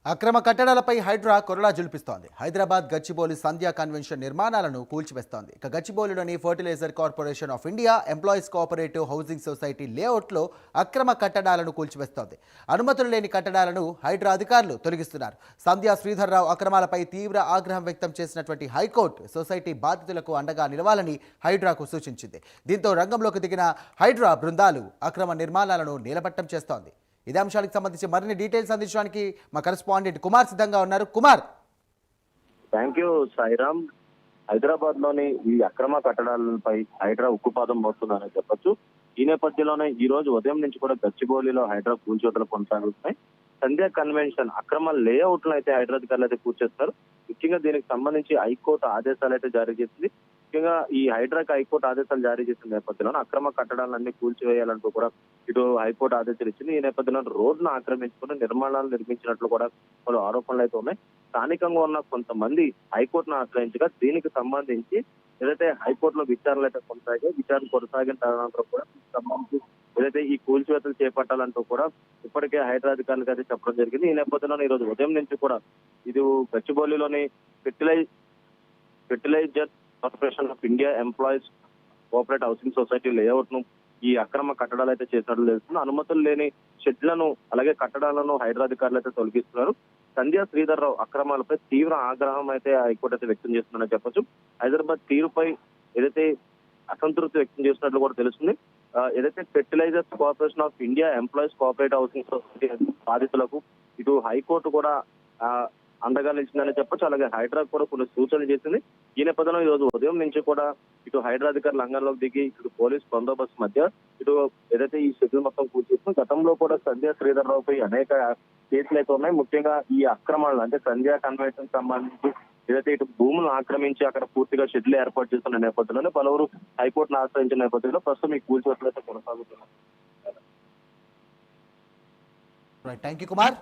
అక్రమ కట్టడాలపై హైడ్రా కొరడా జులిపిస్తోంది. హైదరాబాద్ గచ్చిబౌలి సంధ్యా కన్వెన్షన్ నిర్మాణాలను కూల్చివేస్తోంది. ఇక గచ్చిబౌలిలోని fertiliser corporation of India employees cooperative housing society లేఅవుట్లో అక్రమ కట్టడాలను కూల్చివేస్తోంది. అనుమతులు లేని కట్టడాలను హైడ్రా అధికారులు తొలగిస్తున్నారు. సంధ్యా శ్రీధర్రావు అక్రమాలపై తీవ్ర ఆగ్రహం వ్యక్తం చేసినటువంటి హైకోర్టు సొసైటీ బాధితులకు అండగా నిలవాలని హైడ్రాకు సూచించింది. దీంతో రంగంలోకి దిగిన హైడ్రా బృందాలు అక్రమ నిర్మాణాలను నీలబట్టం చేస్తోంది. ఇదే అంశానికి సంబంధించి మరిన్ని డీటెయిల్స్ అందించడానికి మా కరెస్పాండెంట్ కుమార్ సిద్ధంగా ఉన్నారు. Kumar, thank you Sairam. హైదరాబాద్ లోని ఈ అక్రమ కట్టడాలపై హైడ్రా ఉక్కుపాదం మోస్తుందని చెప్పొచ్చు. ఈ నేపథ్యంలోనే ఈ రోజు ఉదయం నుంచి కూడా గచ్చిబౌలిలో హైడ్రా కూల్చివేతలు కొనసాగుతున్నాయి. సంధ్యా కన్వెన్షన్ అక్రమ లేఅవుట్లు అయితే హైడ్రా అధికారులు అయితే కూల్చేస్తారు. ముఖ్యంగా దీనికి సంబంధించి హైకోర్టు ఆదేశాలు అయితే జారీ చేసింది. ముఖ్యంగా ఈ హైడ్రాకి హైకోర్టు ఆదేశాలు జారీ చేసిన నేపథ్యంలో అక్రమ కట్టడాలన్నీ కూల్చివేయాలంటూ కూడా ఇటు హైకోర్టు ఆదేశాలు ఇచ్చింది. ఈ నేపథ్యంలో రోడ్డును ఆక్రమించుకుని నిర్మాణాలు నిర్మించినట్లు కూడా పలు ఆరోపణలు అయితే ఉన్నాయి. స్థానికంగా ఉన్న కొంతమంది హైకోర్టును ఆశ్రయించగా దీనికి సంబంధించి ఏదైతే హైకోర్టులో విచారణలు అయితే కొనసాగాయి. విచారణ కొనసాగిన తర్వాత కూడా సంబంధించి ఏదైతే ఈ కూల్చివేతలు చేపట్టాలంటూ కూడా ఇప్పటికే హైడ్రా అధికారులకు అయితే చెప్పడం జరిగింది. ఈ నేపథ్యంలో ఈ రోజు ఉదయం నుంచి కూడా ఇది గచ్చిబౌలిలోని fertiliser corporation of India employees cooperative housing society layout ను ఈ అక్రమ కట్టడాలు అయితే చేసినట్లు తెలుస్తుంది. అనుమతులు లేని షెడ్లను అలాగే కట్టడాలను హైడ్రా అధికారులు అయితే తొలగిస్తున్నారు. సంధ్యా శ్రీధర్రావు అక్రమాలపై తీవ్ర ఆగ్రహం అయితే హైకోర్టు అయితే వ్యక్తం చేస్తుందని చెప్పొచ్చు. హైదరాబాద్ తీరుపై ఏదైతే అసంతృప్తి వ్యక్తం చేస్తున్నట్లు కూడా తెలుస్తుంది. ఏదైతే fertilizers corporation of India employees cooperative housing society బాధితులకు ఇటు హైకోర్టు కూడా అండగా నిలిచిందని చెప్పొచ్చు. అలాగే హైడ్రా కూడా కొన్ని సూచనలు చేసింది. ఈ నేపథ్యంలో ఈ రోజు ఉదయం నుంచి కూడా ఇటు హైడ్రా అధికారులు రంగంలోకి దిగి ఇటు పోలీస్ బందోబస్తు మధ్య ఇటు ఏదైతే ఈ షెడ్యూల్ మొత్తం కూల్చేస్తుంది. గతంలో కూడా సంధ్యా శ్రీధర్రావుపై అనేక కేసులు అయితే ఉన్నాయి. ముఖ్యంగా ఈ అక్రమాలు అంటే సంధ్యా కన్వెన్షన్ సంబంధించి ఏదైతే ఇటు భూములను ఆక్రమించి అక్కడ పూర్తిగా షెడ్యూల్ ఏర్పాటు చేస్తున్న నేపథ్యంలోనే పలువురు హైకోర్టును ఆశ్రయించిన నేపథ్యంలో ప్రస్తుతం ఈ కూల్చివేతలు అయితే కొనసాగుతున్నారు. Thank you Kumar.